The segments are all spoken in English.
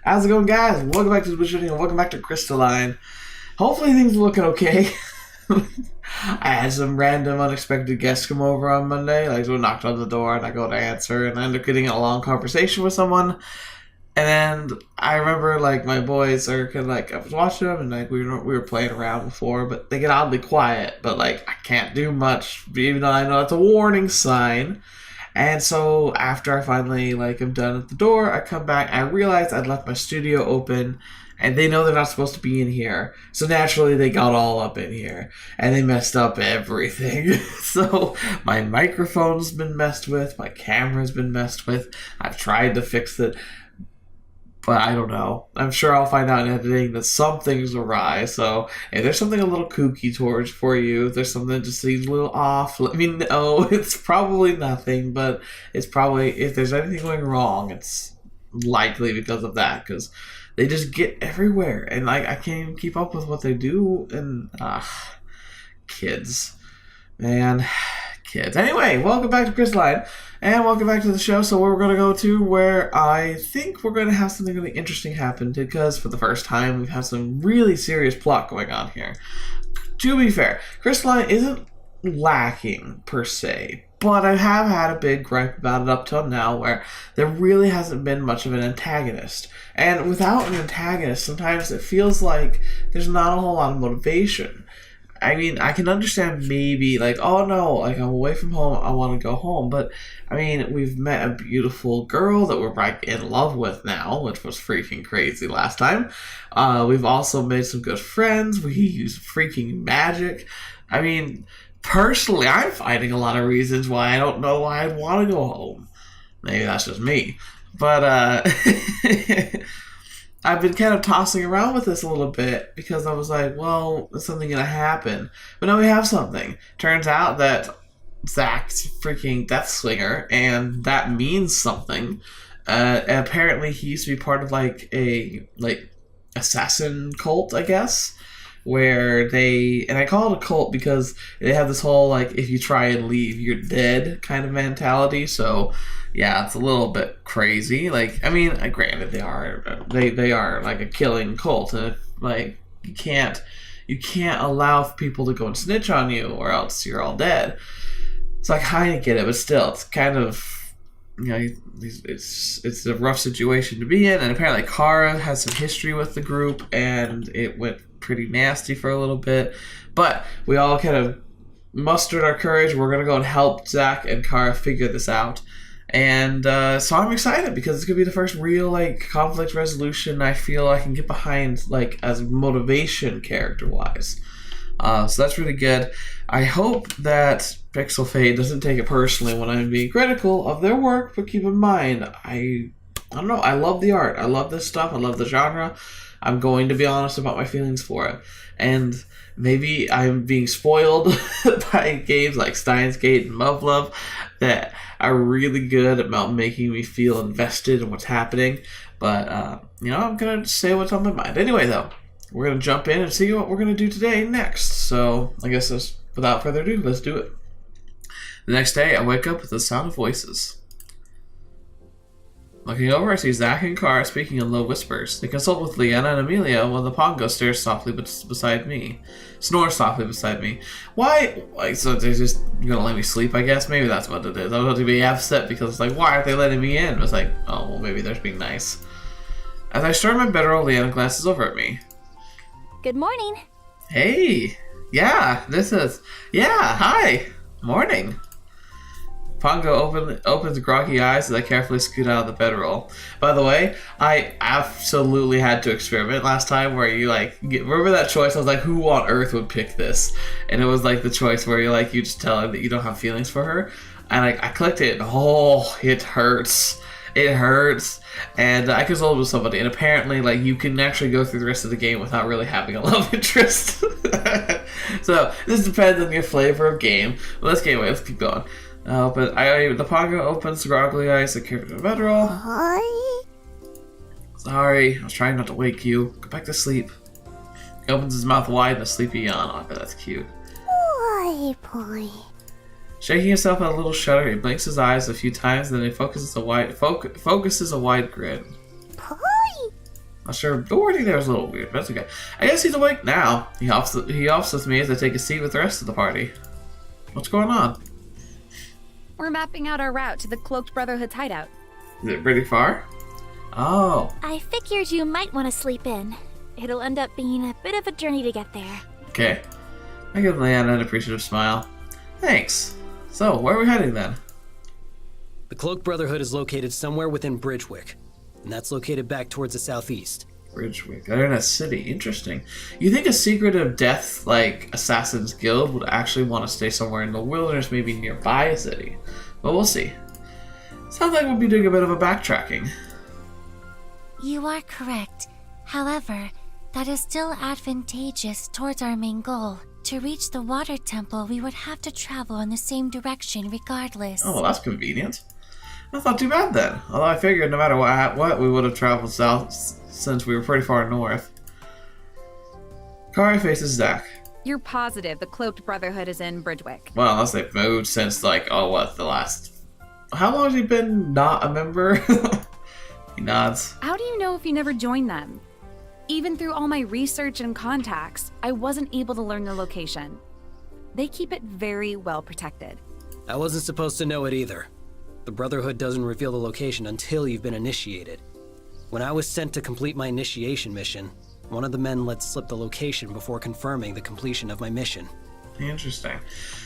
How's it going, guys? Welcome back to the video and welcome back to Crystalline. Hopefully things are looking okay. I had some random unexpected guests come over on Monday. Like, someone knocked on the door and I go to answer and I end up getting in a long conversation with someone. And I remember, like, my boys are kind of like, I was watching them and like we were playing around before, but they get oddly quiet. But like, I can't do much, even though I know it's a warning sign. And so after I finally am done at the door, I come back. I realized I'd left my studio open, and they know they're not supposed to be in here. So naturally, they got all up in here, and they messed up everything. So my microphone's been messed with, my camera's been messed with. I've tried to fix it, but I don't know. I'm sure I'll find out in editing that something's awry. So if there's something a little kooky towards for you, if there's something that just seems a little off, let me know. It's probably nothing, but it's probably, if there's anything going wrong, it's likely because of that, because they just get everywhere, and like I can't even keep up with what they do, and kids, man. Kids. Anyway, welcome back to Crystalline, and welcome back to the show. So we're going to go to where I think we're going to have something really interesting happen, because for the first time we've had some really serious plot going on here. To be fair, Crystalline isn't lacking per se, but I have had a big gripe about it up till now, where there really hasn't been much of an antagonist. And without an antagonist, sometimes it feels like there's not a whole lot of motivation. I mean, I can understand maybe, like, oh no, like, I'm away from home, I want to go home. But, I mean, we've met a beautiful girl that we're, like, in love with now, which was freaking crazy last time. We've also made some good friends. We use freaking magic. I mean, personally, I'm finding a lot of reasons why I don't know why I'd want to go home. Maybe that's just me. But, I've been kind of tossing around with this a little bit, because I was like, well, is something going to happen? But now we have something. Turns out that Zack's freaking death swinger, and that means something. Apparently he used to be part of a assassin cult, I guess, where and I call it a cult because they have this whole, if you try and leave, you're dead kind of mentality. So yeah, it's a little bit crazy. I mean, granted, they are like a killing cult, and you can't allow people to go and snitch on you, or else you're all dead. So I kind of get it, but still, it's kind of, it's a rough situation to be in. And apparently Kara has some history with the group, and it went pretty nasty for a little bit. But we all kind of mustered our courage. We're gonna go and help Zack and Kara figure this out. And so I'm excited, because it's gonna be the first real conflict resolution I feel I can get behind, as motivation character wise. So that's really good. I hope that Pixel Fade doesn't take it personally when I'm being critical of their work, but keep in mind, I don't know, I love the art, I love this stuff, I love the genre. I'm going to be honest about my feelings for it. And maybe I'm being spoiled by games like Steins Gate and Love that are really good about making me feel invested in what's happening. But, I'm going to say what's on my mind. Anyway, though, we're going to jump in and see what we're going to do today next. So, I guess without further ado, let's do it. The next day, I wake up with the sound of voices. Looking over, I see Zack and Kara speaking in low whispers. They consult with Leanna and Amelia while the Pongo snores softly beside me. Why? So they're just gonna let me sleep, I guess? Maybe that's what it is. I was about to be upset because why aren't they letting me in? It was like, oh, well, maybe they're being nice. As I start my bedroll, Leanna glances over at me. Good morning. Hey! Yeah, hi! Morning. Pongo opens groggy eyes as I carefully scoot out of the bedroll. By the way, I absolutely had to experiment last time where you remember that choice? I was like, who on earth would pick this? And it was the choice where you just tell her that you don't have feelings for her. And I clicked it, and it hurts. It hurts. And I consulted with somebody, and apparently you can actually go through the rest of the game without really having a love interest. So this depends on your flavor of game. But let's keep going. But the Pongo opens groggly eyes and carries the bedroll. Hi. Sorry, I was trying not to wake you. Go back to sleep. He opens his mouth wide in a sleepy yawn. Oh, I bet that's cute. Why, boy? Shaking himself at a little shudder, he blinks his eyes a few times, then he focuses a wide grin. Pie? Not sure. The wording there was a little weird, but that's okay. I guess he's awake now. He hops with me as I take a seat with the rest of the party. What's going on? We're mapping out our route to the Cloaked Brotherhood's hideout. Is it pretty far? Oh. I figured you might want to sleep in. It'll end up being a bit of a journey to get there. Okay. I give Leanna an appreciative smile. Thanks. So, where are we heading then? The Cloaked Brotherhood is located somewhere within Bridgewick, and that's located back towards the southeast. Bridgewick. They're in a city. Interesting. You think a secretive death like Assassin's Guild would actually want to stay somewhere in the wilderness, maybe nearby a city. But we'll see. Sounds like we'll be doing a bit of a backtracking. You are correct. However, that is still advantageous towards our main goal. To reach the water temple, we would have to travel in the same direction regardless. Oh, well, that's convenient. That's not too bad then. Although I figured no matter what we would have traveled south since we were pretty far north. Kari faces Zack. You're positive the Cloaked Brotherhood is in Bridgewick? Well, unless they've moved since, like, the last... How long has he been not a member? He nods. How do you know if you never joined them? Even through all my research and contacts, I wasn't able to learn their location. They keep it very well protected. I wasn't supposed to know it either. The Brotherhood doesn't reveal the location until you've been initiated. When I was sent to complete my initiation mission, one of the men let slip the location before confirming the completion of my mission. Interesting.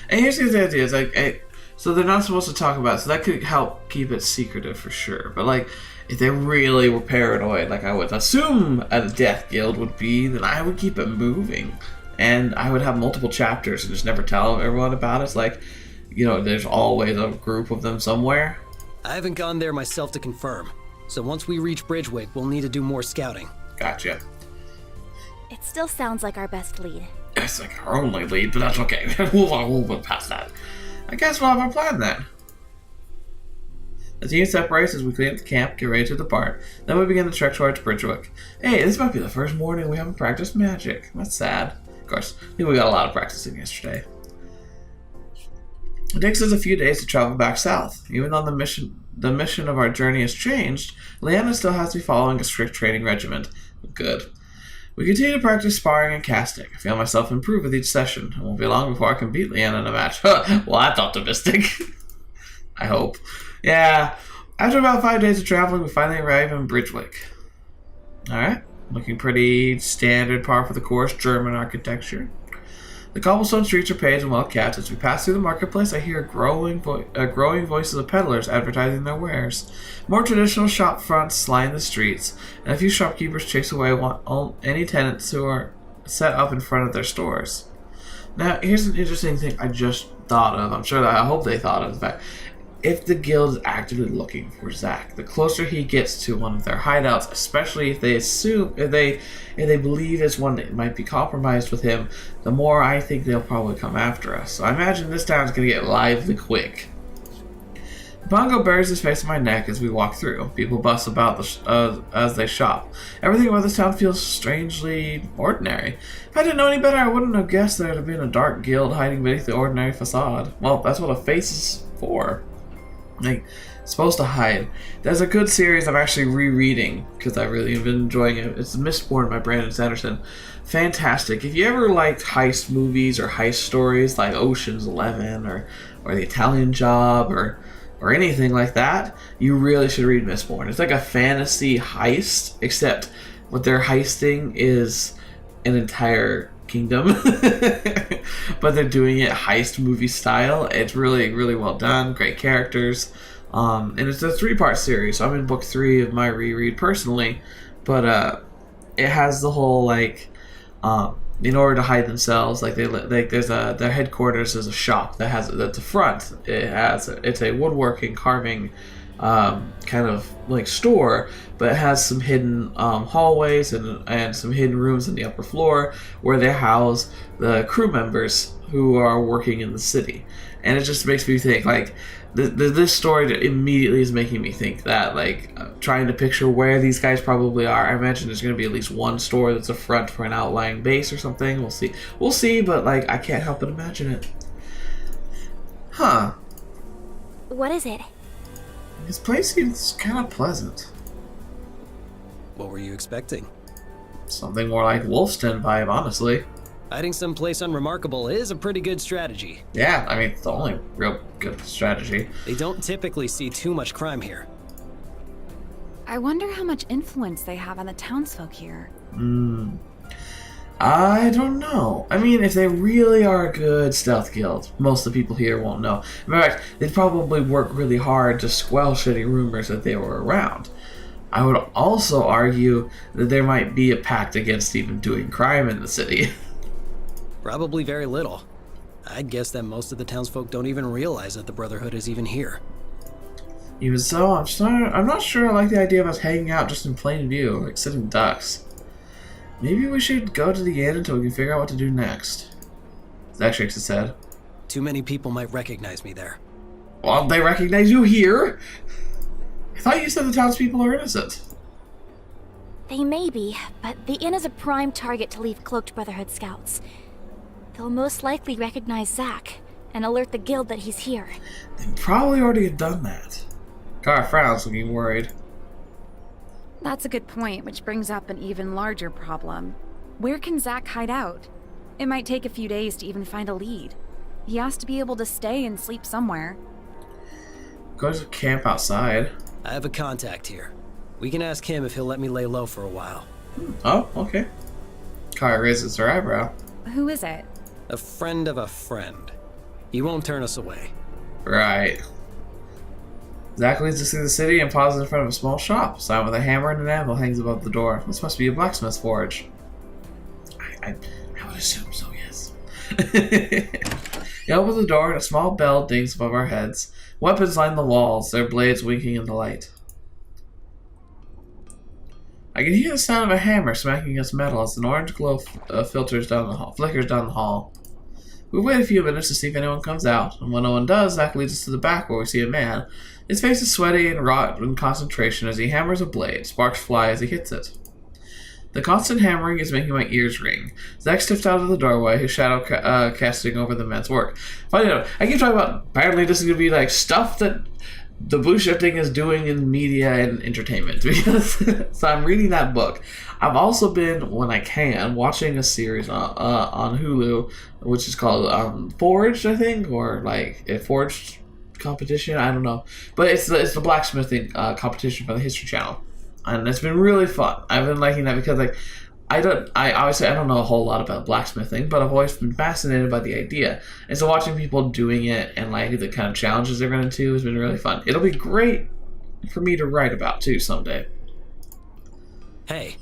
And here's the idea, is like, so they're not supposed to talk about it, so that could help keep it secretive for sure. But like, if they really were paranoid, like I would assume a death guild would be, then I would keep it moving. And I would have multiple chapters and just never tell everyone about it. It's like, you know, there's always a group of them somewhere. I haven't gone there myself to confirm. So once we reach Bridgewick, we'll need to do more scouting. Gotcha. It still sounds like our best lead. It's like our only lead, but that's okay. we'll move past that. I guess we'll have our plan then. The team separates as we clean up the camp, get ready to depart. Then we begin the trek towards Bridgewick. Hey, this might be the first morning we haven't practiced magic. That's sad. Of course, I think we got a lot of practicing yesterday. It takes us a few days to travel back south. Even though the mission of our journey has changed, Leanna still has to be following a strict training regimen. Good. We continue to practice sparring and casting. I feel myself improve with each session. It won't be long before I can beat Leanna in a match. Well, that's optimistic. I hope. Yeah. After about 5 days of traveling, we finally arrive in Bridgewick. Alright. Looking pretty standard, par for the course, German architecture. The cobblestone streets are paved and well kept. As we pass through the marketplace, I hear growing voices of peddlers advertising their wares. More traditional shop fronts line the streets, and a few shopkeepers chase away any tenants who are set up in front of their stores. Now, here's an interesting thing I just thought of. I hope they thought of the fact. If the guild is actively looking for Zack, the closer he gets to one of their hideouts, especially if they believe it's one that might be compromised with him, the more I think they'll probably come after us. So I imagine this town's gonna get lively quick. Bongo buries his face in my neck as we walk through. People bust about as they shop. Everything about this town feels strangely ordinary. If I didn't know any better, I wouldn't have guessed there had been a dark guild hiding beneath the ordinary facade. Well, that's what a face is for. Like, supposed to hide. There's a good series I'm actually rereading because I really have been enjoying it. It's Mistborn by Brandon Sanderson. Fantastic. If you ever liked heist movies or heist stories like Ocean's 11 or The Italian Job or anything like that, you really should read Mistborn. It's like a fantasy heist, except what they're heisting is an entire kingdom. But they're doing it heist movie style. It's really, really well done. Great characters. And it's a 3-part series. So I'm in book 3 of my reread personally. But it has the whole, like, in order to hide themselves, like their headquarters is a shop that's a front. It's a woodworking, carving kind of like store, but it has some hidden hallways and some hidden rooms in the upper floor where they house the crew members who are working in the city. And it just makes me think, like, this story immediately is making me think that, like, trying to picture where these guys probably are. I imagine there's going to be at least one store that's a front for an outlying base or something. We'll see, but, like, I can't help but imagine it. Huh. What is it? This place seems kind of pleasant. What were you expecting? Something more like Wolf's Den vibe, honestly. Hiding someplace unremarkable is a pretty good strategy. Yeah, I mean, it's the only real good strategy. They don't typically see too much crime here. I wonder how much influence they have on the townsfolk here. I don't know. I mean, if they really are a good stealth guild, most of the people here won't know. In fact, they'd probably work really hard to squelch any rumors that they were around. I would also argue that there might be a pact against even doing crime in the city. Probably very little. I'd guess that most of the townsfolk don't even realize that the Brotherhood is even here. Even so, I'm not sure I like the idea of us hanging out just in plain view, like sitting ducks. Maybe we should go to the inn until we can figure out what to do next. Zack shakes his head. Too many people might recognize me there. Well, they recognize you here? I thought you said the townspeople are innocent. They may be, but the inn is a prime target to leave Cloaked Brotherhood scouts. They'll most likely recognize Zack and alert the guild that he's here. They probably already have done that. Kara frowns, looking worried. That's a good point, which brings up an even larger problem. Where can Zack hide out? It might take a few days to even find a lead. He has to be able to stay and sleep somewhere. Go to camp outside. I have a contact here. We can ask him if he'll let me lay low for a while. Oh, okay. Kara raises her eyebrow. Who is it? A friend of a friend. He won't turn us away. Right. Zack leads us through the city and pauses in front of a small shop. A sign with a hammer and an anvil hangs above the door. This must be a blacksmith's forge. I would assume so, yes. He opens the door and a small bell dings above our heads. Weapons line the walls, their blades winking in the light. I can hear the sound of a hammer smacking against metal as an orange glow flickers down the hall. We wait a few minutes to see if anyone comes out, and when no one does, Zack leads us to the back where we see a man. His face is sweaty and wrought in concentration as he hammers a blade. Sparks fly as he hits it. The constant hammering is making my ears ring. Zack steps out of the doorway, his shadow casting over the man's work. Funny enough, I keep talking about apparently this is going to be like stuff that the blue shifting is doing in media and entertainment. Because so I'm reading that book. I've also been, when I can, watching a series on Hulu, which is called Forged, I think, or like a Forged competition. I don't know, but it's the blacksmithing competition for the History Channel, and it's been really fun. I've been liking that because like I obviously I don't know a whole lot about blacksmithing, but I've always been fascinated by the idea, and so watching people doing it and like the kind of challenges they're going to has been really fun. It'll be great for me to write about too someday. Hey.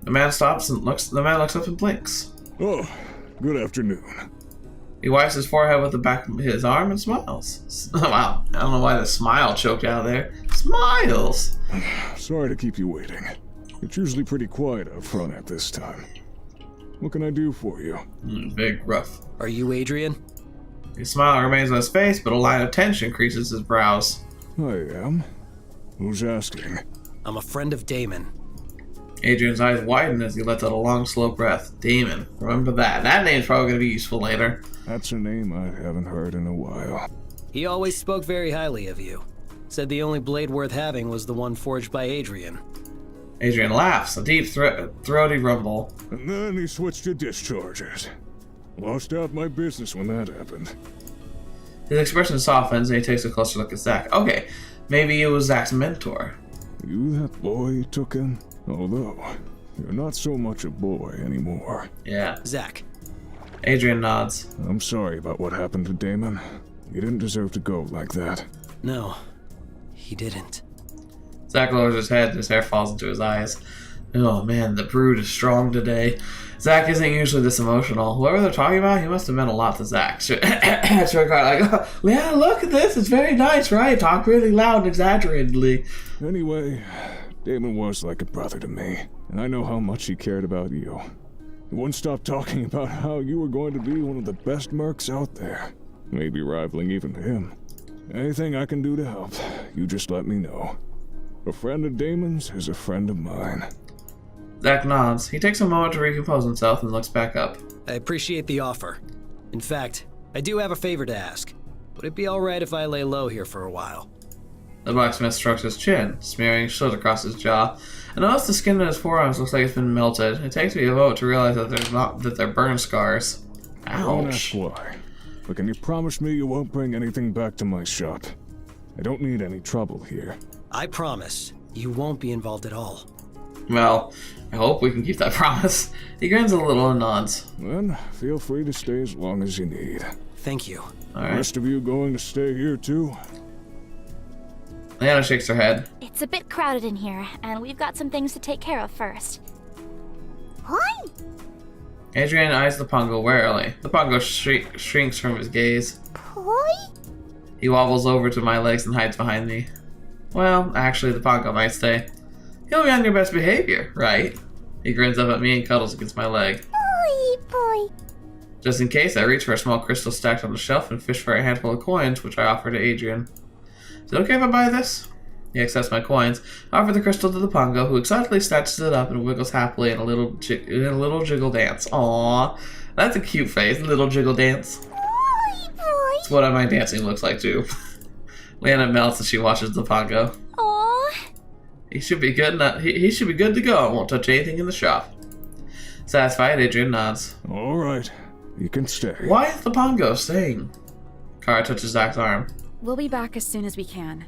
The man stops and looks. The man looks up and blinks. Oh, good afternoon. He wipes his forehead with the back of his arm and smiles. Wow, I don't know why the smile choked out there. Smiles! Sorry to keep you waiting. It's usually pretty quiet out front at this time. What can I do for you? Big rough. Are you Adrian? His smile remains on his face, but a line of tension creases his brows. I am. Who's asking? I'm a friend of Damon. Adrian's eyes widen as he lets out a long, slow breath. Damon. Remember that. That name's probably going to be useful later. That's a name I haven't heard in a while. He always spoke very highly of you. Said the only blade worth having was the one forged by Adrian. Adrian laughs, a deep, throaty rumble. And then he switched to discharges. Lost out my business when that happened. His expression softens and he takes a closer look at Zack. Okay, maybe it was Zack's mentor. You that boy you took in? Although, you're not so much a boy anymore. Yeah. Zack. Adrian nods. I'm sorry about what happened to Damon. He didn't deserve to go like that. No, he didn't. Zack lowers his head and his hair falls into his eyes. Oh man, the brood is strong today. Zack isn't usually this emotional. Whoever they're talking about, he must have meant a lot to Zack. Sure, like, oh, yeah, look at this. It's very nice, right? Talk really loud and exaggeratedly. Anyway, Damon was like a brother to me, and I know how much he cared about you. He wouldn't stop talking about how you were going to be one of the best mercs out there, maybe rivaling even him. Anything I can do to help, you just let me know. A friend of Damon's is a friend of mine. Zack nods. He takes a moment to recompose himself and looks back up. I appreciate the offer. In fact, I do have a favor to ask. Would it be alright if I lay low here for a while? The blacksmith strokes his chin, smearing soot across his jaw. I notice the skin on his forearms looks like it's been melted. It takes me a moment to realize that they're burn scars. I won't ask Ouch. why, but can you promise me you won't bring anything back to my shop? I don't need any trouble here. I promise, you won't be involved at all. Well, I hope we can keep that promise. He grins a little and nods. Then, feel free to stay as long as you need. Thank you. All The right. rest of you going to stay here too? Leanna shakes her head. It's a bit crowded in here, and we've got some things to take care of first. Hi. Adrian eyes the Pongo warily. The Pongo shrinks from his gaze. Hi. He wobbles over to my legs and hides behind me. Well, actually, the Pongo might stay. You'll be on your best behavior, right? He grins up at me and cuddles against my leg. Boy. Just in case, I reach for a small crystal stacked on the shelf and fish for a handful of coins, which I offer to Adrian. Is it okay if I buy this? He accepts my coins. I offer the crystal to the Pongo, who excitedly snatches it up and wiggles happily in a little jiggle dance. Aww, that's a cute face, little jiggle dance. Boy. It's what my dancing looks like too. Leanna melts as she watches the Pongo. Aww. He should be good. He should be good to go. I won't touch anything in the shop. Satisfied, Adrian nods. All right, you can stay. Why is the Pongo staying? Kara touches Zack's arm. We'll be back as soon as we can.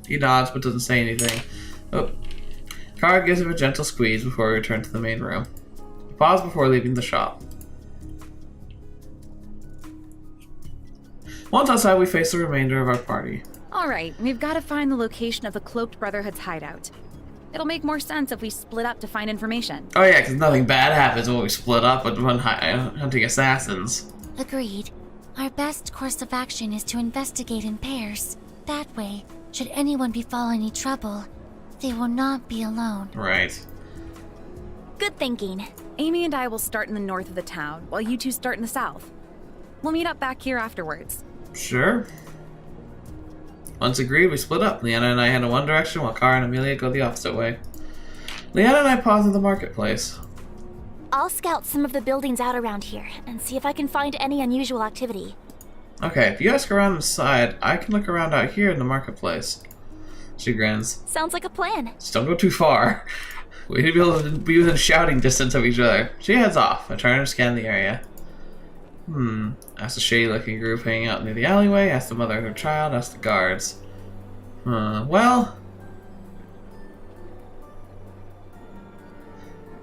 He nods but doesn't say anything. Oh. Kara gives him a gentle squeeze before we return to the main room. We pause before leaving the shop. Once outside, we face the remainder of our party. All right, we've got to find the location of the Cloaked Brotherhood's hideout. It'll make more sense if we split up to find information. Oh yeah, because nothing bad happens when we split up when hunting assassins. Agreed. Our best course of action is to investigate in pairs. That way, should anyone befall any trouble, they will not be alone. Right. Good thinking. Amy and I will start in the north of the town, while you two start in the south. We'll meet up back here afterwards. Sure. Once agreed, we split up. Leanna and I head in one direction, while Kara and Amelia go the opposite way. Leanna and I pause in the marketplace. I'll scout some of the buildings out around here and see if I can find any unusual activity. Okay, if you ask around inside, I can look around out here in the marketplace. She grins. Sounds like a plan. Just don't go too far. We need to be able to be within shouting distance of each other. She heads off. I turn and scan the area. Ask the shady-looking group hanging out near the alleyway. Ask the mother and her child. Ask the guards. Well...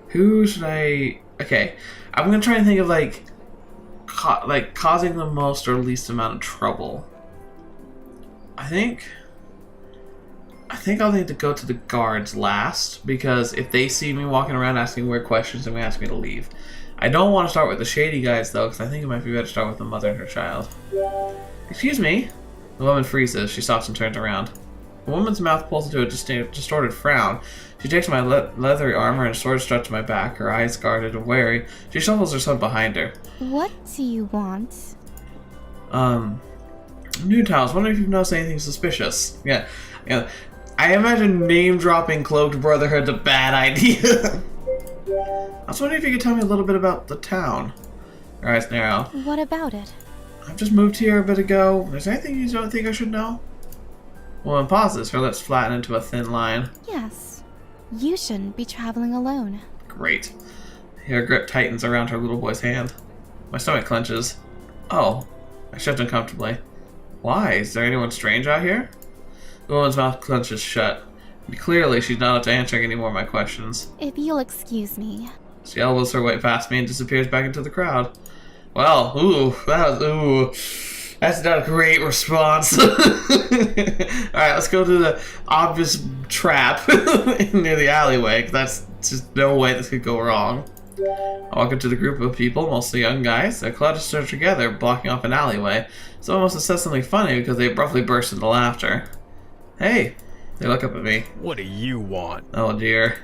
Who should I... Okay. I'm gonna try and think of, like causing the most or least amount of trouble. I think I'll need to go to the guards last, because if they see me walking around asking weird questions, then they ask me to leave. I don't want to start with the shady guys, though, because I think it might be better to start with the mother and her child. Excuse me? The woman freezes. She stops and turns around. The woman's mouth pulls into a distorted frown. She takes my leathery armor and a sword stretched to my back, her eyes guarded and wary. She shuffles her son behind her. What do you want? New Tiles, wondering if you've noticed anything suspicious. Yeah. I imagine name-dropping Cloaked Brotherhood's a bad idea. I was wondering if you could tell me a little bit about the town. Her eyes narrow. What about it? I've just moved here a bit ago. Is there anything you don't think I should know? Woman pauses, her lips flatten into a thin line. Yes. You shouldn't be traveling alone. Great. Her grip tightens around her little boy's hand. My stomach clenches. Oh. I shift uncomfortably. Why? Is there anyone strange out here? The woman's mouth clenches shut. Clearly, she's not up to answering any more of my questions. If you'll excuse me. She elbows her way past me and disappears back into the crowd. Well, that's not a great response. Alright, let's go to the obvious trap near the alleyway, because that's just no way this could go wrong. I walk into the group of people, mostly young guys. They're clustered together, blocking off an alleyway. Someone must have said something funny because they abruptly burst into laughter. Hey, they look up at me. What do you want? Oh dear.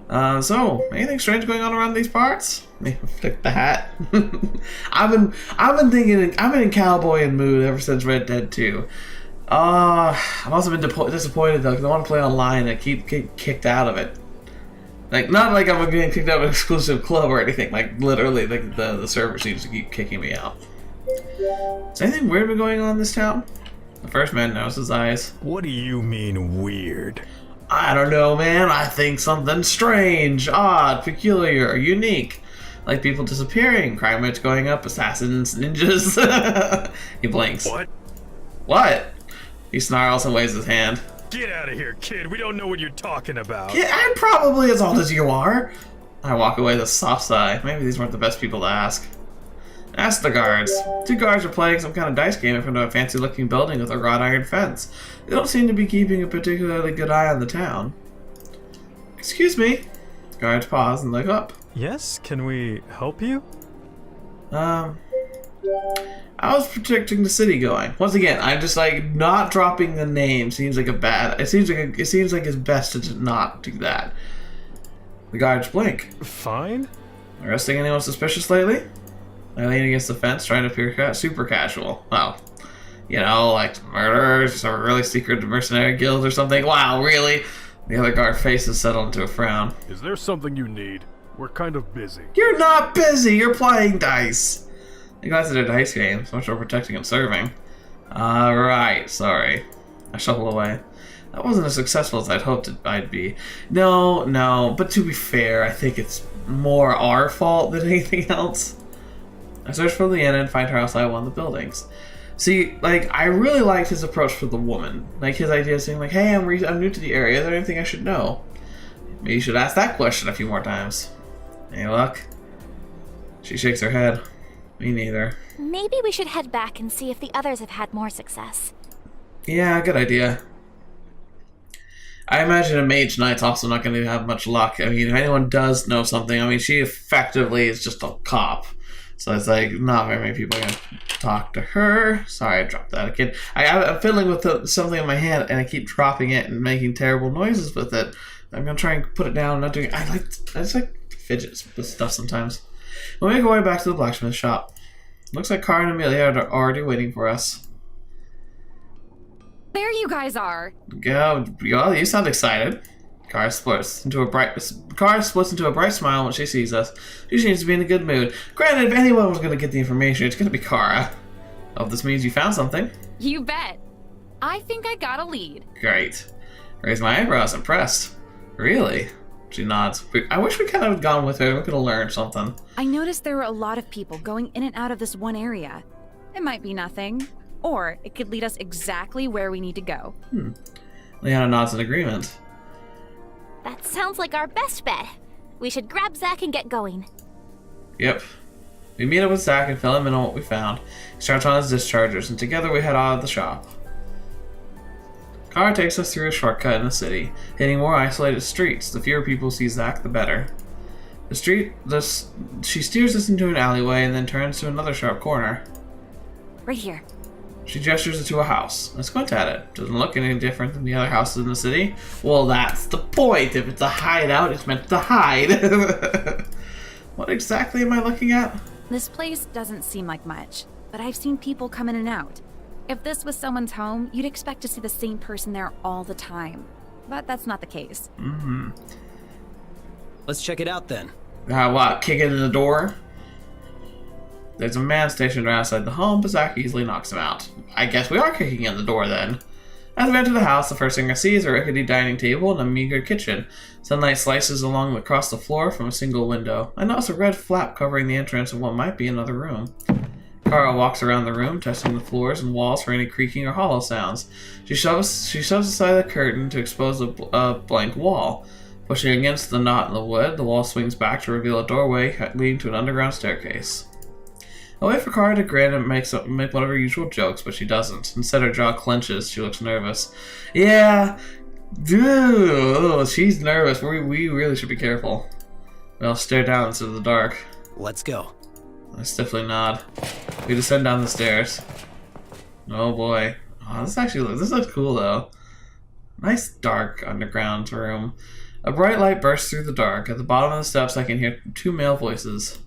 So, anything strange going on around these parts? Flick the hat. I've been thinking, I've been in cowboy mood ever since Red Dead 2. I've also been disappointed though, because I want to play online and I keep getting kicked out of it. Like, not like I'm getting kicked out of an exclusive club or anything, like literally the server seems to keep kicking me out. Is anything weird been going on in this town? The first man noticed his eyes. What do you mean, weird? I don't know, man. I think something strange, odd, peculiar, unique. Like people disappearing, crime rates going up, assassins, ninjas. He blinks. What? What? He snarls and waves his hand. Get out of here, kid. We don't know what you're talking about. Yeah, I'm probably as old as you are. I walk away with a soft sigh. Maybe these weren't the best people to ask. Ask the guards. 2 guards are playing some kind of dice game in front of a fancy-looking building with a wrought iron fence. They don't seem to be keeping a particularly good eye on the town. Excuse me. Guards pause and look up. Yes, can we help you? I was protecting the city going. Once again, I'm just like not dropping the name. Seems like a bad. It seems like it's best to just not do that. The guards blink. Fine. Arresting anyone suspicious lately? I lean against the fence, trying to appear super casual. Well, you know, like murderers or really secret mercenary guild or something. Wow, really? The other guard faces settled into a frown. Is there something you need? We're kind of busy. You're not busy. You're playing dice. They glance at their dice games, much more protecting and serving. Right, sorry. I shuffle away. That wasn't as successful as I'd hoped I'd be. No, but to be fair, I think it's more our fault than anything else. I search for Leanna and find her outside one of the buildings. See, like, I really liked his approach for the woman. Like, his idea of saying, like, hey, I'm new to the area, is there anything I should know? Maybe you should ask that question a few more times. Any luck? She shakes her head. Me neither. Maybe we should head back and see if the others have had more success. Yeah, good idea. I imagine a mage knight's also not going to have much luck. I mean, if anyone does know something, I mean, she effectively is just a cop. So it's like, not very many people are going to talk to her. Sorry, I dropped that again. I'm fiddling with something in my hand, and I keep dropping it and making terrible noises with it. I'm going to try and put it down. Not doing. I just like fidgets with stuff sometimes. We'll make our way back to the blacksmith shop. Looks like Car and Amelia are already waiting for us. There you guys are. Go, you sound excited. Car splits into a bright smile when she sees us. She seems to be in a good mood. Granted, if anyone was going to get the information, it's going to be Kara. Hope this means you found something. You bet. I think I got a lead. Great. Raise my eyebrows, impressed. Really? She nods. I wish we kind of had gone with her. We could have learned something. I noticed there were a lot of people going in and out of this one area. It might be nothing, or it could lead us exactly where we need to go. Leanna nods in agreement. That sounds like our best bet. We should grab Zack and get going. Yep. We meet up with Zack and fill him in on what we found. He starts on his dischargers, and together we head out of the shop. Car takes us through a shortcut in the city, hitting more isolated streets. The fewer people see Zack, the better. She steers us into an alleyway and then turns to another sharp corner. Right here. She gestures into a house. I squint at it. Doesn't look any different than the other houses in the city. Well, that's the point. If it's a hideout, it's meant to hide. What exactly am I looking at? This place doesn't seem like much, but I've seen people come in and out. If this was someone's home, you'd expect to see the same person there all the time. But that's not the case. Let's check it out then. What? Kick it in the door? There's a man stationed outside the home, but Zack easily knocks him out. I guess we are kicking in the door then. As we enter the house, the first thing I see is a rickety dining table and a meager kitchen. Sunlight slices across the floor from a single window. I notice a red flap covering the entrance of what might be another room. Kara walks around the room, testing the floors and walls for any creaking or hollow sounds. She shoves aside the curtain to expose a blank wall. Pushing against the knot in the wood, the wall swings back to reveal a doorway leading to an underground staircase. I wait for Kara to grin and make one of her usual jokes, but she doesn't. Instead, her jaw clenches. She looks nervous. Yeah, dude, she's nervous. We really should be careful. We all stare down into the dark. Let's go. I stiffly nod. We descend down the stairs. Oh boy. Oh, this looks cool though. Nice dark underground room. A bright light bursts through the dark. At the bottom of the steps I can hear 2 male voices.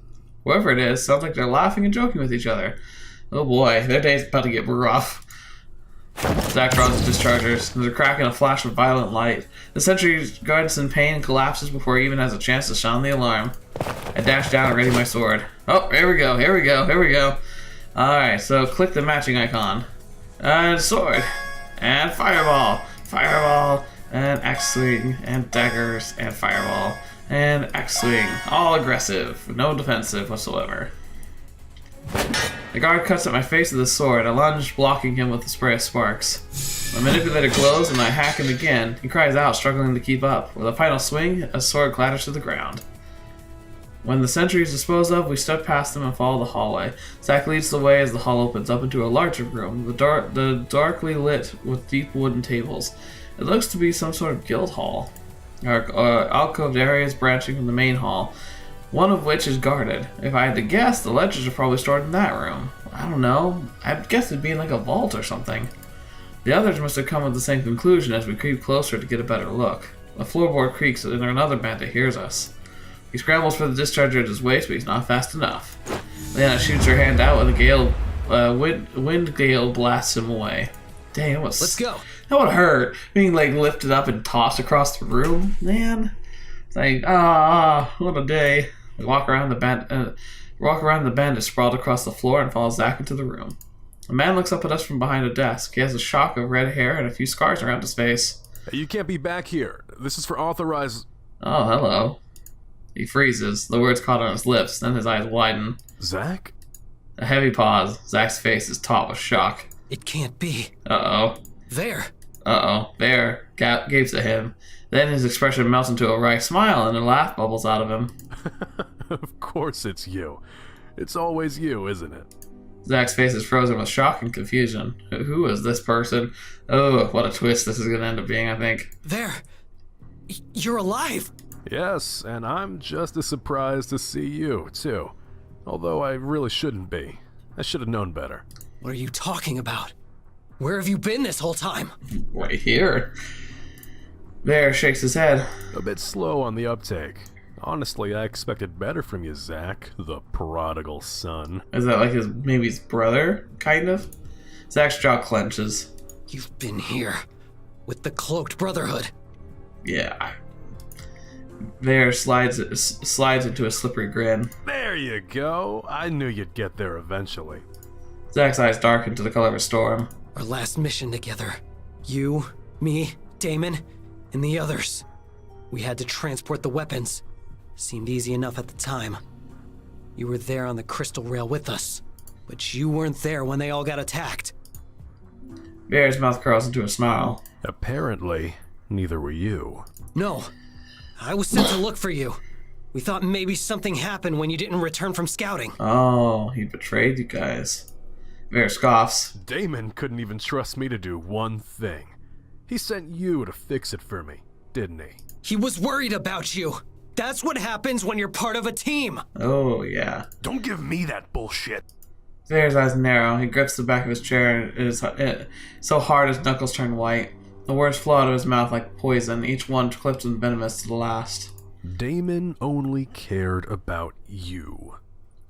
Whoever it is, sounds like they're laughing and joking with each other. Oh boy, their day's about to get rough. Zack draws his dischargers. There's a crack and a flash of violent light. The sentry guards in pain and collapses before he even has a chance to sound the alarm. I dash down and ready my sword. Oh, here we go. Alright, so click the matching icon. And sword. And fireball. Fireball. And axe swing. And daggers. And fireball. And axe swing. All aggressive. No defensive whatsoever. The guard cuts at my face with his sword. I lunge, blocking him with a spray of sparks. My manipulator glows and I hack him again. He cries out, struggling to keep up. With a final swing, a sword clatters to the ground. When the sentry is disposed of, we step past him and follow the hallway. Zack leads the way as the hall opens up into a larger room, the darkly lit with deep wooden tables. It looks to be some sort of guild hall. Our alcoved areas branching from the main hall, one of which is guarded. If I had to guess, the ledgers are probably stored in that room. I don't know. I'd guess it'd be in like a vault or something. The others must have come with the same conclusion as we creep closer to get a better look. The floorboard creaks and another bandit hears us. He scrambles for the discharger at his waist, but he's not fast enough. Leanna shoots her hand out with a wind gale blasts him away. Dang, Let's go. That would hurt. Being like lifted up and tossed across the room, man. It's like, what a day. We walk around the bandit sprawled across the floor and follow Zack into the room. A man looks up at us from behind a desk. He has a shock of red hair and a few scars around his face. Hey, you can't be back here. This is for authorized... Oh, hello. He freezes, the words caught on his lips, then his eyes widen. Zack? A heavy pause. Zack's face is taut with shock. It can't be. Uh-oh. There. Uh-oh. Bear gapes at him. Then his expression melts into a wry smile and a laugh bubbles out of him. Of course it's you. It's always you, isn't it? Zack's face is frozen with shock and confusion. Who is this person? Oh, what a twist this is going to end up being, I think. There. You're alive. Yes, and I'm just as surprised to see you, too. Although I really shouldn't be. I should have known better. What are you talking about? Where have you been this whole time? Right here. Bear shakes his head. A bit slow on the uptake. Honestly, I expected better from you, Zack, the prodigal son. Is that like maybe his brother, kind of? Zack's jaw clenches. You've been here with the Cloaked Brotherhood. Yeah. Bear slides into a slippery grin. There you go. I knew you'd get there eventually. Zack's eyes darken to the color of a storm. Our last mission together. You, me, Damon, and the others. We had to transport the weapons. Seemed easy enough at the time. You were there on the crystal rail with us, but you weren't there when they all got attacked. Bear's mouth curls into a snarl. Apparently, neither were you. No, I was sent to look for you. We thought maybe something happened when you didn't return from scouting. Oh, he betrayed you guys. Bear scoffs. Damon couldn't even trust me to do one thing. He sent you to fix it for me, didn't he? He was worried about you. That's what happens when you're part of a team. Oh, yeah. Don't give me that bullshit. Bear's eyes narrow. He grips the back of his chair and it is so hard his knuckles turn white. The words flow out of his mouth like poison, each one clipped and venomous to the last. Damon only cared about you.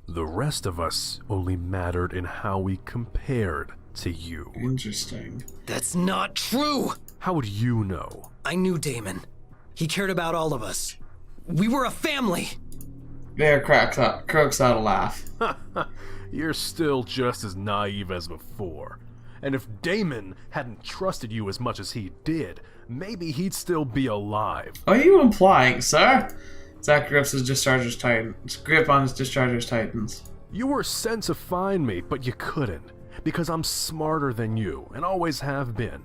The rest of us only mattered in how we compared to you. Interesting. That's not true. How would you know? I knew Damon. He cared about all of us. We were a family. Bear croaks out a laugh. You're still just as naive as before. And if Damon hadn't trusted you as much as he did, maybe he'd still be alive. What are you implying, sir? Zack grips his grip on his discharger's tightens. You were sent to find me, but you couldn't. Because I'm smarter than you, and always have been.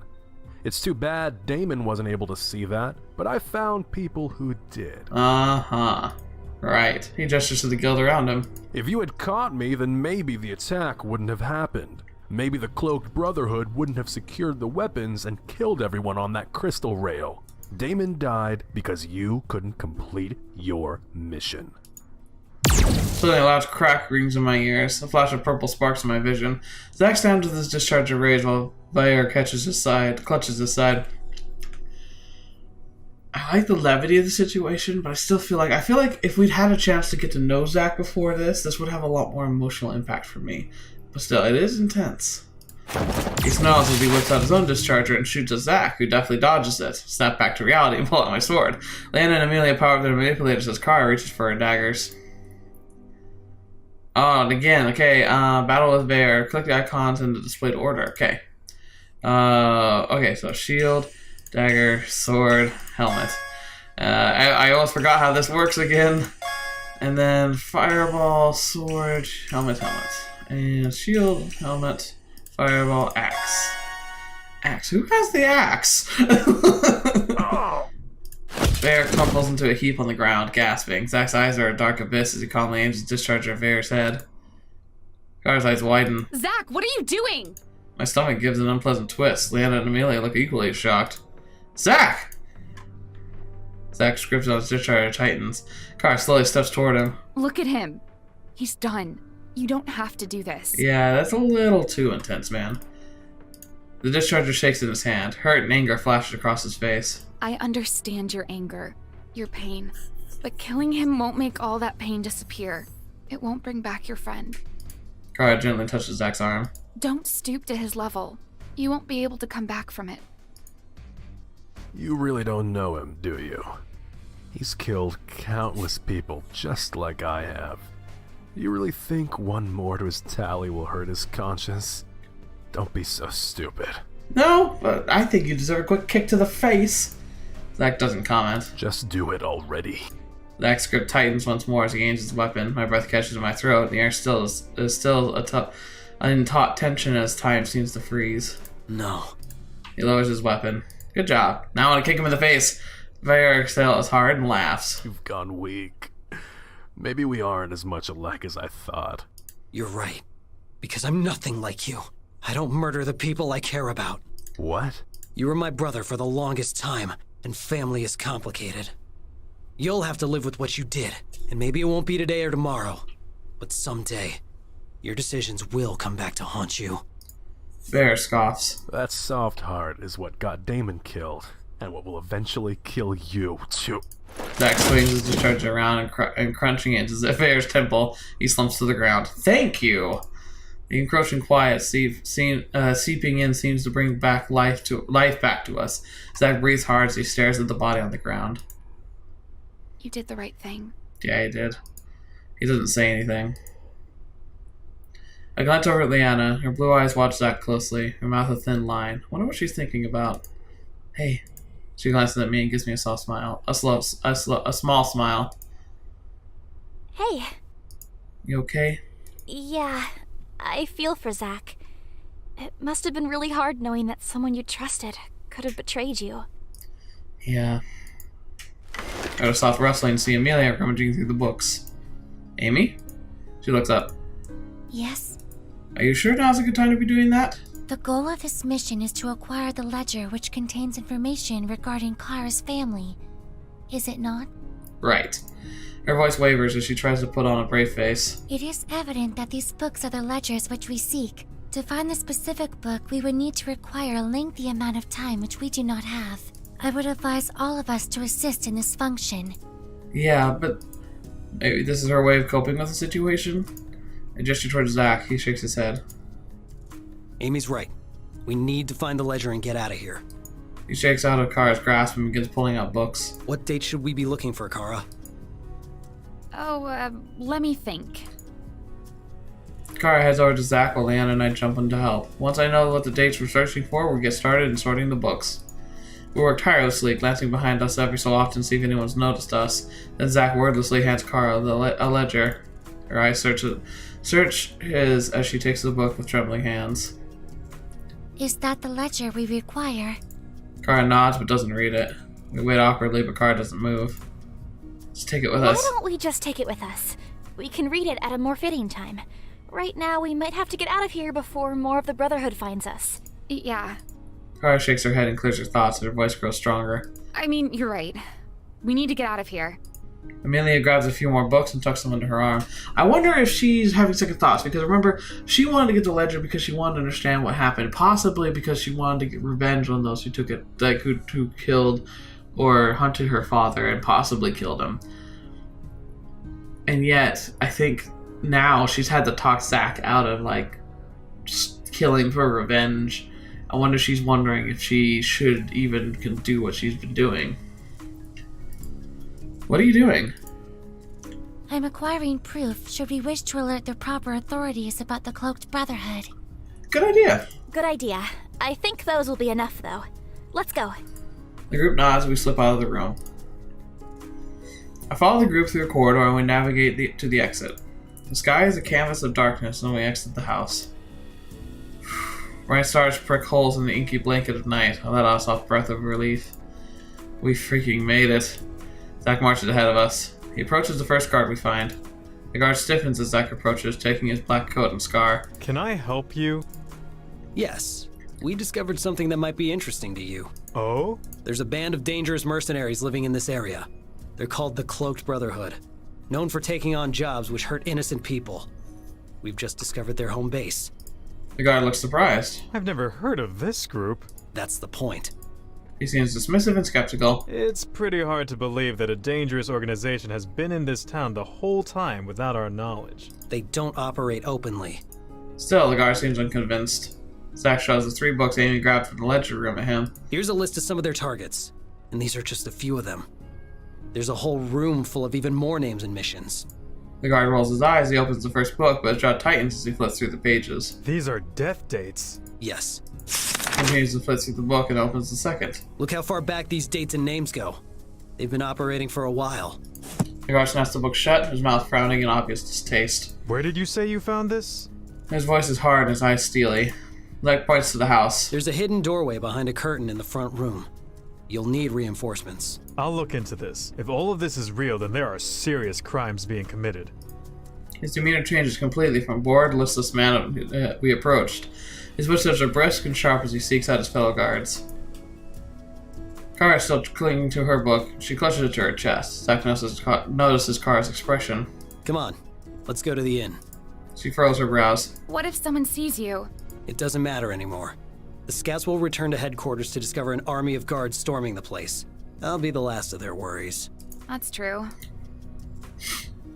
It's too bad Damon wasn't able to see that, but I found people who did. Uh-huh. Right. He gestures to the guild around him. If you had caught me, then maybe the attack wouldn't have happened. Maybe the Cloaked Brotherhood wouldn't have secured the weapons and killed everyone on that crystal rail. Damon died because you couldn't complete your mission. Suddenly a loud crack rings in my ears. A flash of purple sparks in my vision. Zack stands with his discharge of rage while Bear clutches his side. I like the levity of the situation, but I feel like if we'd had a chance to get to know Zack before this would have a lot more emotional impact for me. But still, it is intense. He snarls as he whips out his own discharger and shoots at Zack, who deftly dodges it. Snap back to reality and pull out my sword. Leanna and Amelia power up their manipulators as Kara reaches for her daggers. Oh, and again, okay, battle with Bear. Click the icons in the displayed order. Okay. Okay, so shield, dagger, sword, helmet. I almost forgot how this works again. And then fireball, sword, helmet. And shield, helmet, fireball, axe. Axe. Who has the axe? Bear crumples into a heap on the ground, gasping. Zack's eyes are a dark abyss as he calmly aims his discharger at Bear's head. Kara's eyes widen. Zack, what are you doing? My stomach gives an unpleasant twist. Leanna and Amelia look equally shocked. Zack! Zack's grip on his discharger tightens. Kara slowly steps toward him. Look at him. He's done. You don't have to do this. Yeah, that's a little too intense, man. The discharger shakes in his hand. Hurt and anger flashes across his face. I understand your anger, your pain, but killing him won't make all that pain disappear. It won't bring back your friend. Kara gently touches Zack's arm. Don't stoop to his level. You won't be able to come back from it. You really don't know him, do you? He's killed countless people just like I have. You really think one more to his tally will hurt his conscience? Don't be so stupid. No, but I think you deserve a quick kick to the face. Zack doesn't comment. Just do it already. Zack's grip tightens once more as he aims his weapon. My breath catches in my throat, and the air still is still in taut tension as time seems to freeze. No. He lowers his weapon. Good job. Now I want to kick him in the face. Bear exhales hard and laughs. You've gone weak. Maybe we aren't as much alike as I thought. You're right. Because I'm nothing like you. I don't murder the people I care about. What? You were my brother for the longest time, and family is complicated. You'll have to live with what you did, and maybe it won't be today or tomorrow. But someday, your decisions will come back to haunt you. Bear scoffs. That soft heart is what got Damon killed, and what will eventually kill you, too. Zack swings his discharger around and crunching it into Bear's temple, he slumps to the ground. Thank you! The encroaching quiet seeping in seems to bring back life back to us. Zack breathes hard as he stares at the body on the ground. You did the right thing. Yeah, he did. He doesn't say anything. I glance over at Leanna. Her blue eyes watch Zack closely, her mouth a thin line. Wonder what she's thinking about. Hey. She glances at me and gives me a soft smile. A small smile. Hey. You okay? Yeah, I feel for Zack. It must have been really hard knowing that someone you trusted could have betrayed you. Yeah. I heard a soft rustling and see Amelia rummaging through the books. Amy? She looks up. Yes? Are you sure now's a good time to be doing that? The goal of this mission is to acquire the ledger which contains information regarding Kara's family. Is it not? Right. Her voice wavers as she tries to put on a brave face. It is evident that these books are the ledgers which we seek. To find the specific book, we would need to require a lengthy amount of time which we do not have. I would advise all of us to assist in this function. Yeah, but maybe this is her way of coping with the situation? I gesture towards Zack. He shakes his head. Amy's right. We need to find the ledger and get out of here. He shakes out of Kara's grasp and begins pulling out books. What date should we be looking for, Kara? Oh, let me think. Kara heads over to Zack while Leanna and I jump in to help. Once I know what the dates we're searching for, we get started in sorting the books. We work tirelessly, glancing behind us every so often to see if anyone's noticed us. Then Zack wordlessly hands Kara a ledger. Her eyes search his as she takes the book with trembling hands. Is that the ledger we require? Kara nods but doesn't read it. We wait awkwardly, but Kara doesn't move. Just take it with us. Why don't we just take it with us? We can read it at a more fitting time. Right now, we might have to get out of here before more of the Brotherhood finds us. Yeah. Kara shakes her head and clears her thoughts, and her voice grows stronger. I mean, you're right. We need to get out of here. Amelia grabs a few more books and tucks them under her arm. I wonder if she's having second thoughts, because remember, she wanted to get the ledger because she wanted to understand what happened, possibly because she wanted to get revenge on those who took it, like who killed or hunted her father and possibly killed him. And yet, I think now she's had to talk Zack out of just killing for revenge. I wonder if she's wondering if she should even do what she's been doing. What are you doing? I'm acquiring proof should we wish to alert the proper authorities about the Cloaked Brotherhood. Good idea. Good idea. I think those will be enough, though. Let's go. The group nods and we slip out of the room. I follow the group through a corridor and we navigate to the exit. The sky is a canvas of darkness and we exit the house. Bright stars prick holes in the inky blanket of night. I let out a soft breath of relief. We freaking made it. Zack marches ahead of us. He approaches the first guard we find. The guard stiffens as Zack approaches, taking his black coat and scar. Can I help you? Yes. We discovered something that might be interesting to you. Oh? There's a band of dangerous mercenaries living in this area. They're called the Cloaked Brotherhood, known for taking on jobs which hurt innocent people. We've just discovered their home base. The guard looks surprised. I've never heard of this group. That's the point. He seems dismissive and skeptical. It's pretty hard to believe that a dangerous organization has been in this town the whole time without our knowledge. They don't operate openly. Still, the guard seems unconvinced. Zack shows the 3 books Amy grabbed from the ledger room at him. Here's a list of some of their targets, and these are just a few of them. There's a whole room full of even more names and missions. The guard rolls his eyes, he opens the first book, but his jaw tightens as he flips through the pages. These are death dates. Yes. He continues to flip through the book and opens the second. Look how far back these dates and names go. They've been operating for a while. The guard snaps the book shut, his mouth frowning in obvious distaste. Where did you say you found this? His voice is hard and his eyes steely. Zack points to the house. There's a hidden doorway behind a curtain in the front room. You'll need reinforcements. I'll look into this. If all of this is real, then there are serious crimes being committed. His demeanor changes completely from bored, listless man we approached. His footsteps are brisk and sharp as he seeks out his fellow guards. Kara is still clinging to her book. She clutches it to her chest. Zack notices Kara's expression. Come on, let's go to the inn. She furrows her brows. What if someone sees you? It doesn't matter anymore. The scouts will return to headquarters to discover an army of guards storming the place. I'll be the last of their worries. That's true.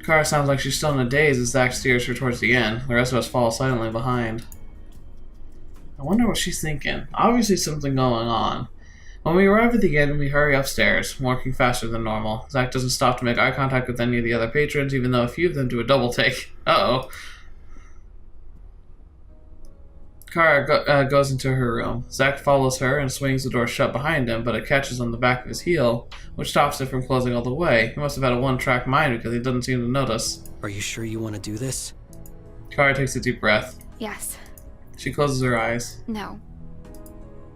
Kara sounds like she's still in a daze as Zack steers her towards the inn. The rest of us follow silently behind. I wonder what she's thinking. Obviously something going on. When we arrive at the inn, we hurry upstairs, walking faster than normal. Zack doesn't stop to make eye contact with any of the other patrons, even though a few of them do a double take. Uh-oh. Kara goes into her room. Zack follows her and swings the door shut behind him, but it catches on the back of his heel, which stops it from closing all the way. He must have had a one-track mind because he doesn't seem to notice. Are you sure you want to do this? Kara takes a deep breath. Yes. She closes her eyes. No.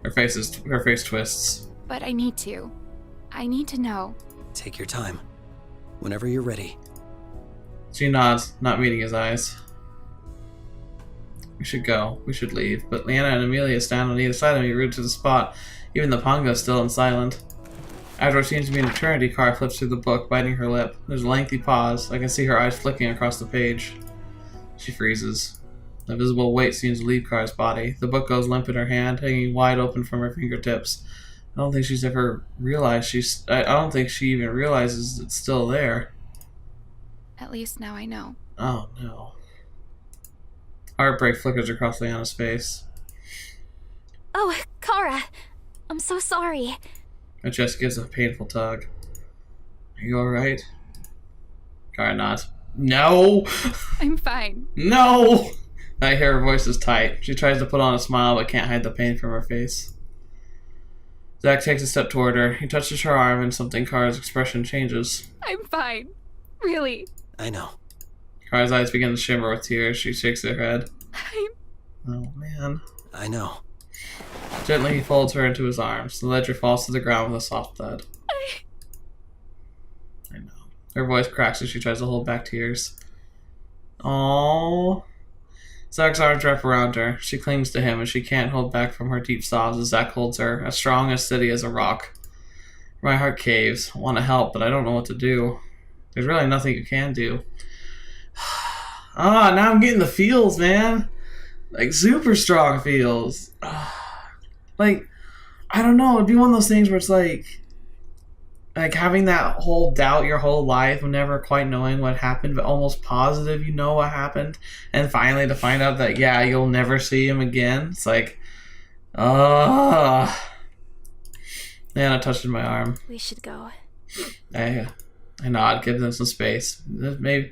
Her face twists. But I need to. I need to know. Take your time. Whenever you're ready. She nods, not meeting his eyes. We should go. We should leave. But Leanna and Amelia stand on either side of me, rooted to the spot. Even the Pongo is still and silent. After what seems to be an eternity, Kara flips through the book, biting her lip. There's a lengthy pause. I can see her eyes flicking across the page. She freezes. A visible weight seems to leave Kara's body. The book goes limp in her hand, hanging wide open from her fingertips. I don't think she's ever realized I don't think she even realizes it's still there. At least now I know. Oh no. Heartbreak flickers across Leanna's face. Oh, Kara. I'm so sorry. Her chest gives a painful tug. Are you alright? Kara nods. No! I'm fine. No! I hear her voice is tight. She tries to put on a smile but can't hide the pain from her face. Zack takes a step toward her. He touches her arm and something Kara's expression changes. I'm fine. Really. I know. Kara's eyes begin to shimmer with tears. She shakes her head. Oh man. I know. Gently he folds her into his arms. The ledger falls to the ground with a soft thud. I know. Her voice cracks as she tries to hold back tears. Aww. Zack's arms wrap around her. She clings to him and she can't hold back from her deep sobs as Zack holds her, as strong and steady as a rock. My heart caves. I want to help, but I don't know what to do. There's really nothing you can do. Now I'm getting the feels, man. Like, super strong feels. Like, I don't know. It'd be one of those things where it's like having that whole doubt your whole life, never quite knowing what happened, but almost positive you know what happened. And finally to find out that, yeah, you'll never see him again. It's like, Leanna touches my arm. We should go. I nod, give them some space. Maybe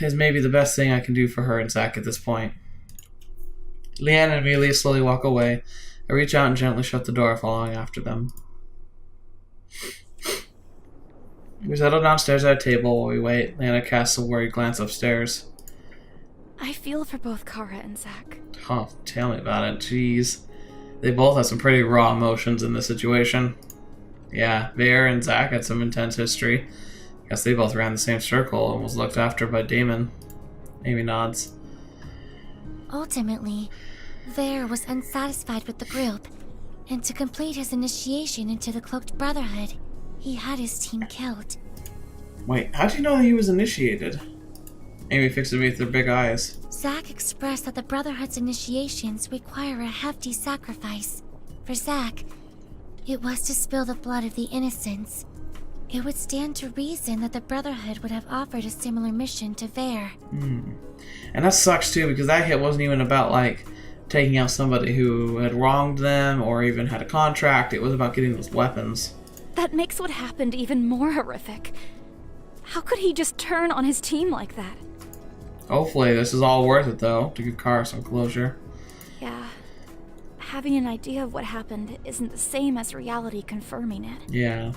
is maybe the best thing I can do for her and Zack at this point. Leanne and Amelia slowly walk away. I reach out and gently shut the door, following after them. We settle downstairs at a table while we wait. Leanna casts a worried glance upstairs. I feel for both Kara and Zack. Oh, tell me about it. Jeez. They both have some pretty raw emotions in this situation. Yeah, Vera and Zack had some intense history. Guess they both ran the same circle and was looked after by Damon. Amy nods. Ultimately, Ver was unsatisfied with the group, and to complete his initiation into the Cloaked Brotherhood, he had his team killed. Wait, how'd you know that he was initiated? Amy fixes me with her big eyes. Zack expressed that the Brotherhood's initiations require a hefty sacrifice. For Zack, it was to spill the blood of the innocents. It would stand to reason that the Brotherhood would have offered a similar mission to Ver. And that sucks too, because that hit wasn't even about, like, taking out somebody who had wronged them or even had a contract. It was about getting those weapons. That makes what happened even more horrific. How could he just turn on his team like that? Hopefully this is all worth it, though, to give Kara some closure. Yeah. Having an idea of what happened isn't the same as reality confirming it. Yeah.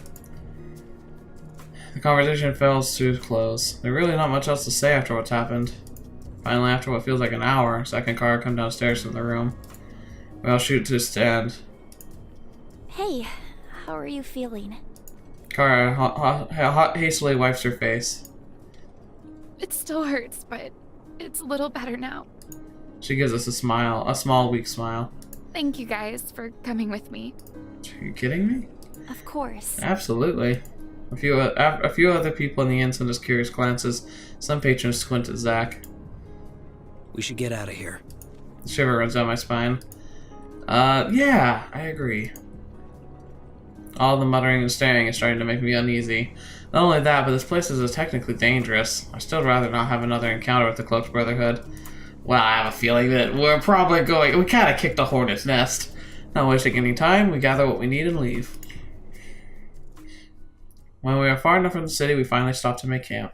The conversation fails to close. There's really not much else to say after what's happened. Finally, after what feels like an hour, Zack and Kara come downstairs from the room. We all shoot to a stand. Hey, how are you feeling? Kara hastily wipes her face. It still hurts, but it's a little better now. She gives us a smile, a small, weak smile. Thank you guys for coming with me. Are you kidding me? Of course. Absolutely. A few other people in the inn send us curious glances. Some patrons squint at Zack. We should get out of here. The shiver runs down my spine. Yeah, I agree. All the muttering and staring is starting to make me uneasy. Not only that, but this place is technically dangerous. I'd still rather not have another encounter with the Cloaked Brotherhood. Well, I have a feeling that we're probably going... We kind of kicked the hornet's nest. Not wasting any time, we gather what we need and leave. When we are far enough from the city, we finally stop to make camp.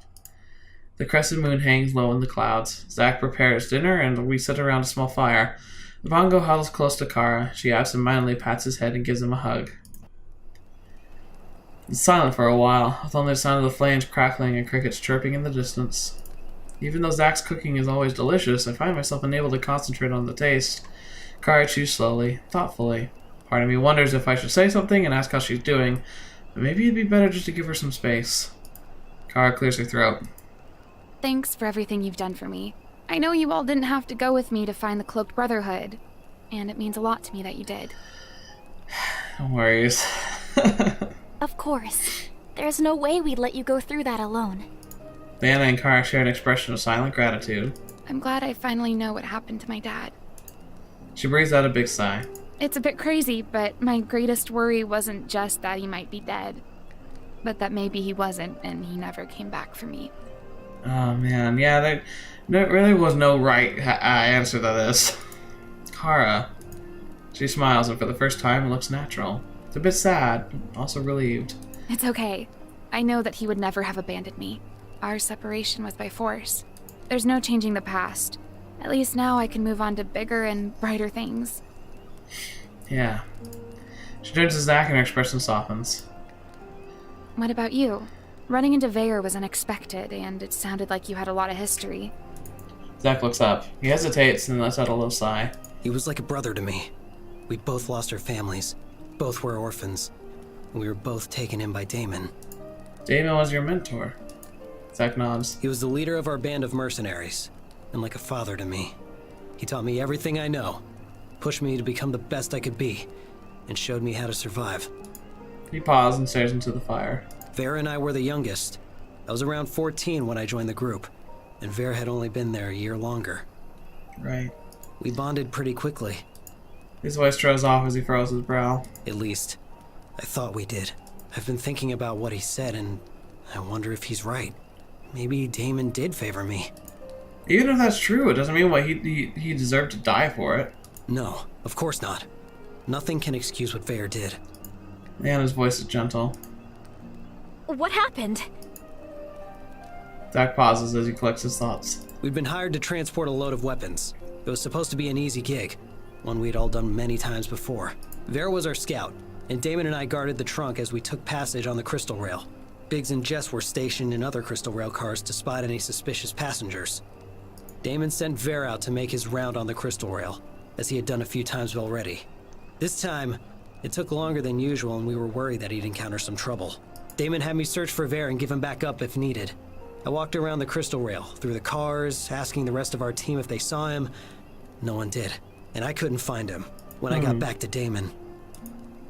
The crescent moon hangs low in the clouds. Zack prepares dinner, and we sit around a small fire. The bongo huddles close to Kara. She absentmindedly pats his head and gives him a hug. It's silent for a while, with only the sound of the flames crackling and crickets chirping in the distance. Even though Zack's cooking is always delicious, I find myself unable to concentrate on the taste. Kara chews slowly, thoughtfully. Part of me wonders if I should say something and ask how she's doing, but maybe it'd be better just to give her some space. Kara clears her throat. Thanks for everything you've done for me. I know you all didn't have to go with me to find the Cloaked Brotherhood, and it means a lot to me that you did. No worries. Of course. There's no way we'd let you go through that alone. Leanna and Kara share an expression of silent gratitude. I'm glad I finally know what happened to my dad. She breathes out a big sigh. It's a bit crazy, but my greatest worry wasn't just that he might be dead, but that maybe he wasn't and he never came back for me. Oh man, yeah, there really was no right answer to this. Kara. She smiles and for the first time looks natural. It's a bit sad, but also relieved. It's okay. I know that he would never have abandoned me. Our separation was by force. There's no changing the past. At least now I can move on to bigger and brighter things. Yeah. She turns to Zack and her expression softens. What about you? Running into Veyer was unexpected, and it sounded like you had a lot of history. Zack looks up. He hesitates and lets out a low sigh. He was like a brother to me. We both lost our families. Both were orphans. We were both taken in by Damon. Damon was your mentor. Zack nods. He was the leader of our band of mercenaries, and like a father to me. He taught me everything I know, pushed me to become the best I could be, and showed me how to survive. He paused and stares into the fire. Vera and I were the youngest. I was around 14 when I joined the group, and Vera had only been there a year longer. Right. We bonded pretty quickly. His voice trails off as he furrows his brow. At least, I thought we did. I've been thinking about what he said, and I wonder if he's right. Maybe Damon did favor me. Even if that's true, it doesn't mean he deserved to die for it. No, of course not. Nothing can excuse what Veyer did. Leanna's voice is gentle. What happened? Zack pauses as he collects his thoughts. We've been hired to transport a load of weapons. It was supposed to be an easy gig, one we'd all done many times before. Vera was our scout, and Damon and I guarded the trunk as we took passage on the Crystal Rail. Biggs and Jess were stationed in other Crystal Rail cars to spot any suspicious passengers. Damon sent Vera out to make his round on the Crystal Rail, as he had done a few times already. This time, it took longer than usual and we were worried that he'd encounter some trouble. Damon had me search for Vera and give him back up if needed. I walked around the Crystal Rail, through the cars, asking the rest of our team if they saw him. No one did, and I couldn't find him. When I got back to Damon...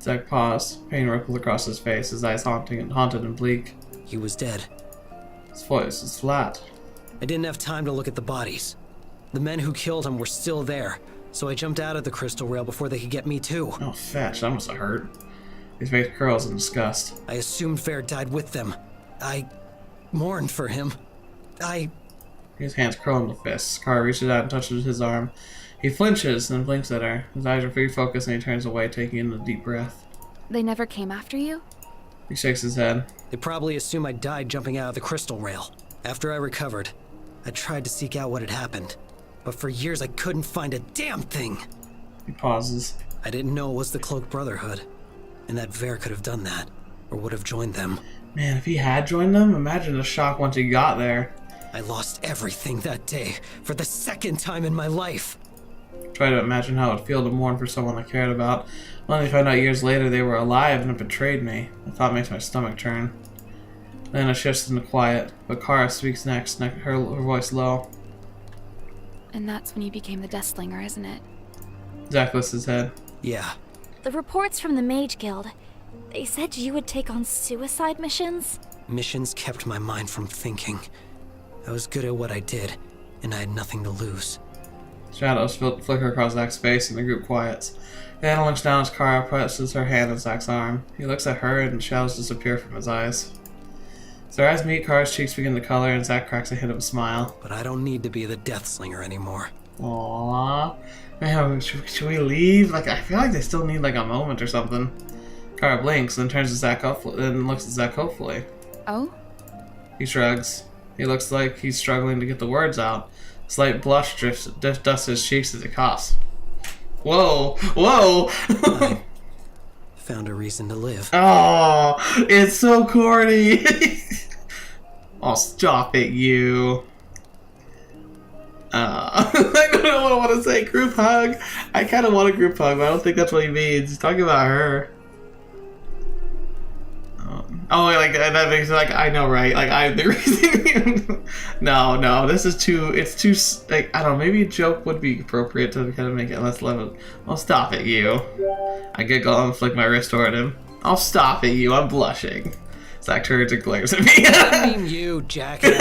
Zack paused. Pain rippled across his face, his eyes haunted and bleak. He was dead. His voice was flat. I didn't have time to look at the bodies. The men who killed him were still there, so I jumped out of the Crystal Rail before they could get me too. Oh, fetch, that must have hurt. His face curls in disgust. I assumed Vera died with them. I mourned for him. His hands curl into fists. Kara reaches out and touches his arm. He flinches and blinks at her. His eyes are refocused and he turns away, taking in a deep breath. They never came after you? He shakes his head. They probably assume I died jumping out of the Crystal Rail. After I recovered, I tried to seek out what had happened, but for years I couldn't find a damn thing. He pauses. I didn't know it was the Cloaked Brotherhood, and that Vera could have done that, or would have joined them. Man, if he had joined them, imagine the shock once he got there. I lost everything that day, for the second time in my life. Try to imagine how it would feel to mourn for someone I cared about. Only to find out years later they were alive and had betrayed me. The thought makes my stomach turn. Then it shifts into quiet, but Kara speaks next, her voice low. And that's when you became the Deathslinger, isn't it? Zack lifts his head. Yeah. The reports from the Mage Guild, they said you would take on suicide missions? Missions kept my mind from thinking. I was good at what I did, and I had nothing to lose. Shadows flicker across Zack's face and the group quiets. Anna looks down as Kara presses her hand on Zack's arm. He looks at her and shadows disappear from his eyes. As their eyes meet, Kara's cheeks begin to color and Zack cracks a hint of a smile. But I don't need to be the Deathslinger anymore. Aww. Man, should we leave? Like, I feel like they still need like a moment or something. Kara blinks, then turns to Zack and looks at Zack hopefully. Oh? He shrugs. He looks like he's struggling to get the words out. A slight blush dusts his cheeks as he coughs. Whoa! Whoa! I found a reason to live. Oh, it's so corny! Oh, stop it, you. I don't know what I want to say. Group hug. I kind of want a group hug, but I don't think that's what he means. He's talking about her. Oh, like that makes it like I know, right? Like I'm the reason. No, this is too. It's too like I don't know. Maybe a joke would be appropriate to kind of make it less level. Oh, stop it, you. I giggle and flick my wrist toward him. Oh, stop it, you. I'm blushing. Zack turns and glares at me. I mean you, jackass.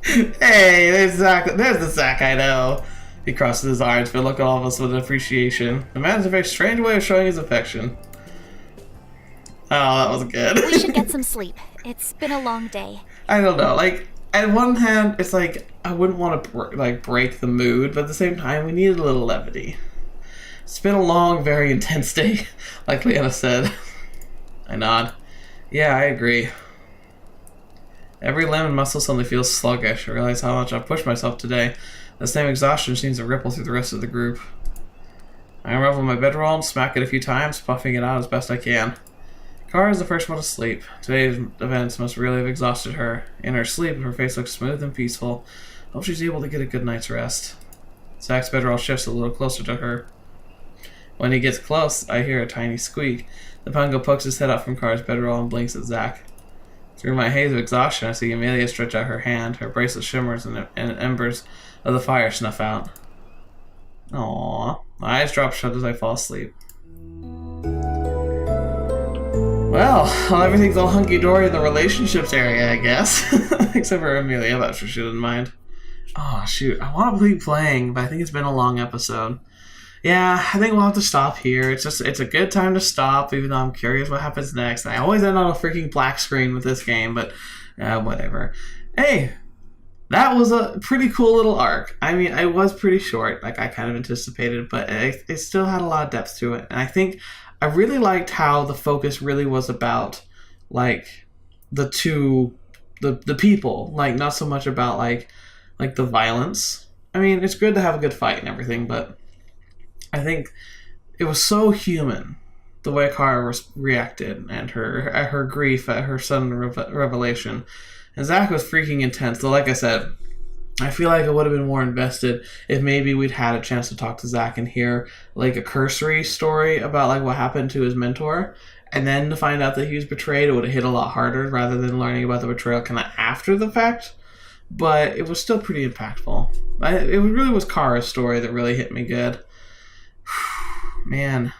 Hey, there's Zack. There's the Zack I know. He crosses his arms, but look at all of us with appreciation. The man has a very strange way of showing his affection. Oh, that was good. We should get some sleep. It's been a long day. I don't know. Like, at one hand, it's like I wouldn't want to break the mood, but at the same time, we needed a little levity. It's been a long, very intense day, like Leanna said. I nod. Yeah, I agree. Every limb and muscle suddenly feels sluggish. I realize how much I've pushed myself today. The same exhaustion seems to ripple through the rest of the group. I unravel my bedroll and smack it a few times, puffing it out as best I can. Kara is the first one to sleep. Today's events must really have exhausted her. In her sleep, her face looks smooth and peaceful. Hope she's able to get a good night's rest. Zack's bedroll shifts a little closer to her. When he gets close, I hear a tiny squeak. The Pungo pokes his head up from Kara's bedroll and blinks at Zack. Through my haze of exhaustion, I see Amelia stretch out her hand. Her bracelet shimmers and embers of the fire snuff out. Aww. My eyes drop shut as I fall asleep. Well, everything's all hunky-dory in the relationships area, I guess. Except for Amelia, I'm not sure she didn't mind. Oh, shoot. I want to keep playing, but I think it's been a long episode. Yeah, I think we'll have to stop here. It's a good time to stop, even though I'm curious what happens next. I always end on a freaking black screen with this game, but whatever. Hey, that was a pretty cool little arc. I mean, it was pretty short, like I kind of anticipated, but it still had a lot of depth to it. And I think I really liked how the focus really was about, like, the people. Like, not so much about, like the violence. I mean, it's good to have a good fight and everything, but I think it was so human the way Kara reacted and her grief at her sudden revelation. And Zack was freaking intense. So like I said, I feel like I would have been more invested if maybe we'd had a chance to talk to Zack and hear like a cursory story about like what happened to his mentor, and then to find out that he was betrayed. It would have hit a lot harder rather than learning about the betrayal kind of after the fact. But it was still pretty impactful. It really was Kara's story that really hit me good. Man.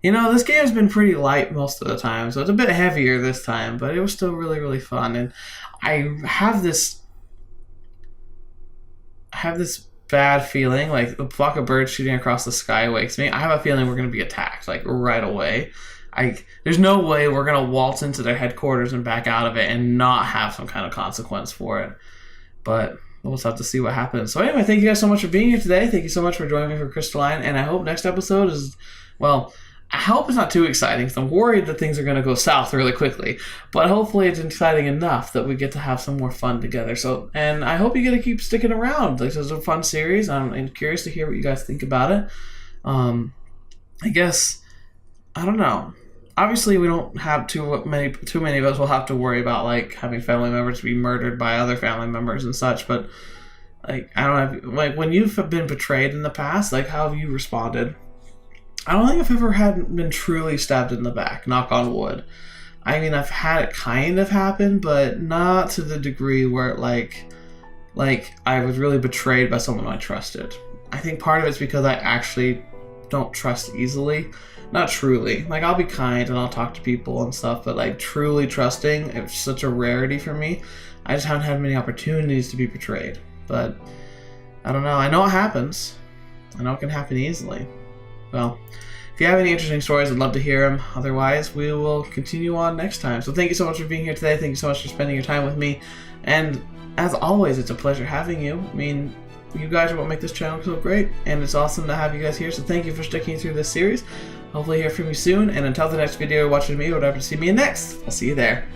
You know, this game has been pretty light most of the time, so it's a bit heavier this time, but it was still really, really fun. And I have this bad feeling, like the flock of birds shooting across the sky wakes me. I have a feeling we're going to be attacked, like, right away. There's no way we're going to waltz into their headquarters and back out of it and not have some kind of consequence for it. But we'll just have to see what happens. So anyway, thank you guys so much for being here today. Thank you so much for joining me for Crystalline, and I hope next episode is, well, I hope it's not too exciting, because I'm worried that things are going to go south really quickly. But hopefully it's exciting enough that we get to have some more fun together. So, and I hope you get to keep sticking around. Like, this is a fun series. I'm curious to hear what you guys think about it. I guess, I don't know. Obviously, we don't have too many of us will have to worry about like having family members be murdered by other family members and such. But like, I don't have, like, when you've been betrayed in the past, like, how have you responded? I don't think I've ever been truly stabbed in the back, knock on wood. I mean, I've had it kind of happen, but not to the degree where it, like I was really betrayed by someone I trusted. I think part of it's because I actually don't trust easily. Not truly. Like, I'll be kind and I'll talk to people and stuff, but like truly trusting, it's such a rarity for me. I just haven't had many opportunities to be betrayed. But I don't know. I know it happens. I know it can happen easily. Well, if you have any interesting stories, I'd love to hear them. Otherwise, we will continue on next time. So thank you so much for being here today. Thank you so much for spending your time with me. And as always, it's a pleasure having you. I mean, you guys are what make this channel so great, and it's awesome to have you guys here. So thank you for sticking through this series. Hopefully hear from you soon. And until the next video, watching me, or whatever to see me in next, I'll see you there.